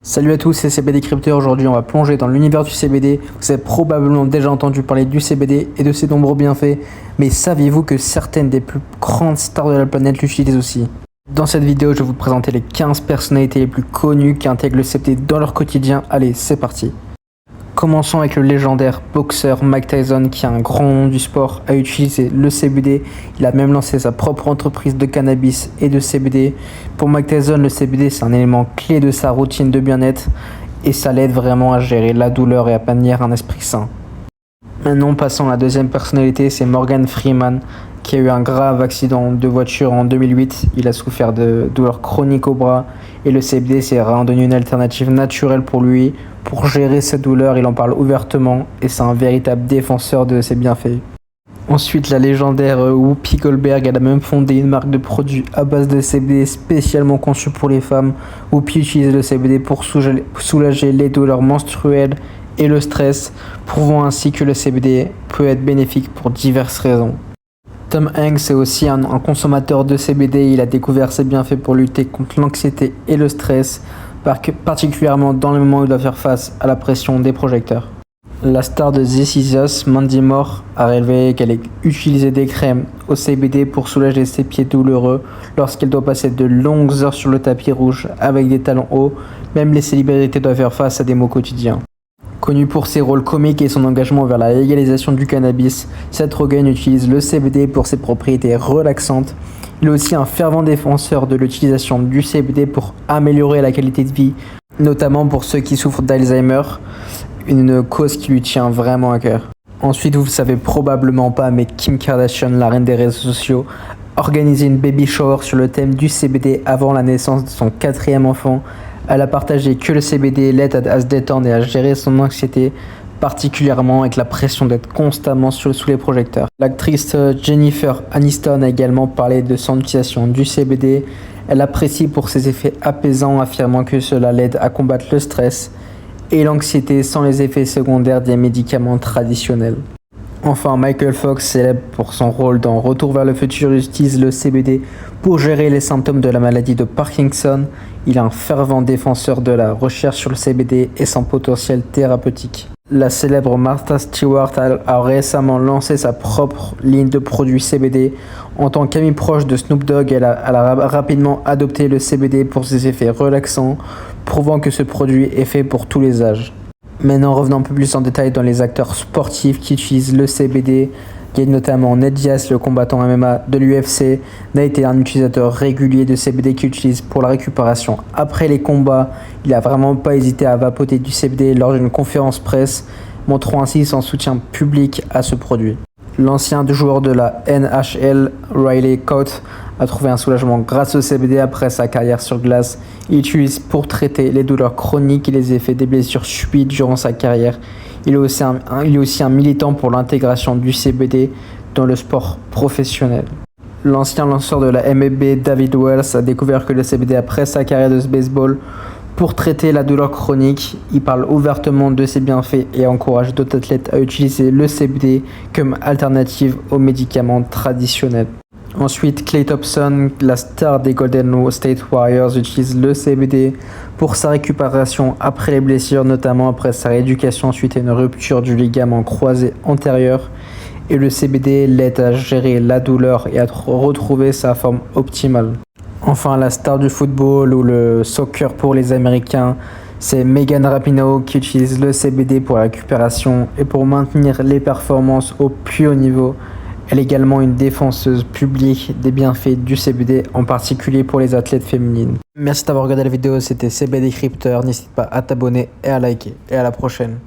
Salut à tous, c'est CBD Crypteur. Aujourd'hui, on va plonger dans l'univers du CBD. Vous avez probablement déjà entendu parler du CBD et de ses nombreux bienfaits, mais saviez-vous que certaines des plus grandes stars de la planète l'utilisent aussi? Dans cette vidéo, je vais vous présenter les 15 personnalités les plus connues qui intègrent le CBD dans leur quotidien. Allez, c'est parti. Commençons avec le légendaire boxeur Mike Tyson, qui est un grand nom du sport, a utilisé le CBD. Il a même lancé sa propre entreprise de cannabis et de CBD. Pour Mike Tyson, le CBD, c'est un élément clé de sa routine de bien-être et ça l'aide vraiment à gérer la douleur et à maintenir un esprit sain. Maintenant, passons à la deuxième personnalité, c'est Morgan Freeman, qui a eu un grave accident de voiture en 2008. Il a souffert de douleurs chroniques au bras et le CBD s'est devenu une alternative naturelle pour lui. Pour gérer cette douleur, il en parle ouvertement et c'est un véritable défenseur de ses bienfaits. Ensuite, la légendaire Whoopi Goldberg, elle a même fondé une marque de produits à base de CBD spécialement conçue pour les femmes. Whoopi utilise le CBD pour soulager les douleurs menstruelles et le stress, prouvant ainsi que le CBD peut être bénéfique pour diverses raisons. Tom Hanks est aussi un consommateur de CBD. Il a découvert ses bienfaits pour lutter contre l'anxiété et le stress, particulièrement dans les moments où il doit faire face à la pression des projecteurs. La star de This Is Us, Mandy Moore, a révélé qu'elle utilisait des crèmes au CBD pour soulager ses pieds douloureux lorsqu'elle doit passer de longues heures sur le tapis rouge avec des talons hauts. Même les célébrités doivent faire face à des maux quotidiens. Connu pour ses rôles comiques et son engagement vers la légalisation du cannabis, Seth Rogen utilise le CBD pour ses propriétés relaxantes. Il est aussi un fervent défenseur de l'utilisation du CBD pour améliorer la qualité de vie, notamment pour ceux qui souffrent d'Alzheimer, une cause qui lui tient vraiment à cœur. Ensuite, vous ne le savez probablement pas, mais Kim Kardashian, la reine des réseaux sociaux, a organisé une baby shower sur le thème du CBD avant la naissance de son 4e enfant. Elle a partagé que le CBD l'aide à se détendre et à gérer son anxiété, particulièrement avec la pression d'être constamment sous les projecteurs. L'actrice Jennifer Aniston a également parlé de son utilisation du CBD. Elle apprécie pour ses effets apaisants, affirmant que cela l'aide à combattre le stress et l'anxiété sans les effets secondaires des médicaments traditionnels. Enfin, Michael Fox, célèbre pour son rôle dans Retour vers le futur, utilise le CBD pour gérer les symptômes de la maladie de Parkinson. Il est un fervent défenseur de la recherche sur le CBD et son potentiel thérapeutique. La célèbre Martha Stewart a récemment lancé sa propre ligne de produits CBD. En tant qu'amie proche de Snoop Dogg, elle a rapidement adopté le CBD pour ses effets relaxants, prouvant que ce produit est fait pour tous les âges. Maintenant, revenons un peu plus en détail dans les acteurs sportifs qui utilisent le CBD. Il y a notamment Ned Diaz, le combattant MMA de l'UFC, a été un utilisateur régulier de CBD qu'il utilise pour la récupération après les combats. Il n'a vraiment pas hésité à vapoter du CBD lors d'une conférence presse, montrant ainsi son soutien public à ce produit. L'ancien joueur de la NHL, Riley Cote, a trouvé un soulagement grâce au CBD après sa carrière sur glace. Il l'utilise pour traiter les douleurs chroniques et les effets des blessures subies durant sa carrière. Il est aussi un militant pour l'intégration du CBD dans le sport professionnel. L'ancien lanceur de la MLB, David Wells, a découvert que le CBD après sa carrière de baseball pour traiter la douleur chronique. Il parle ouvertement de ses bienfaits et encourage d'autres athlètes à utiliser le CBD comme alternative aux médicaments traditionnels. Ensuite, Klay Thompson, la star des Golden State Warriors, utilise le CBD pour sa récupération après les blessures, notamment après sa rééducation suite à une rupture du ligament croisé antérieur. Et le CBD l'aide à gérer la douleur et à retrouver sa forme optimale. Enfin, la star du football ou le soccer pour les Américains, c'est Megan Rapinoe qui utilise le CBD pour la récupération et pour maintenir les performances au plus haut niveau. Elle est également une défenseuse publique des bienfaits du CBD, en particulier pour les athlètes féminines. Merci d'avoir regardé la vidéo, c'était CBD Crypteur. N'hésite pas à t'abonner et à liker. Et à la prochaine.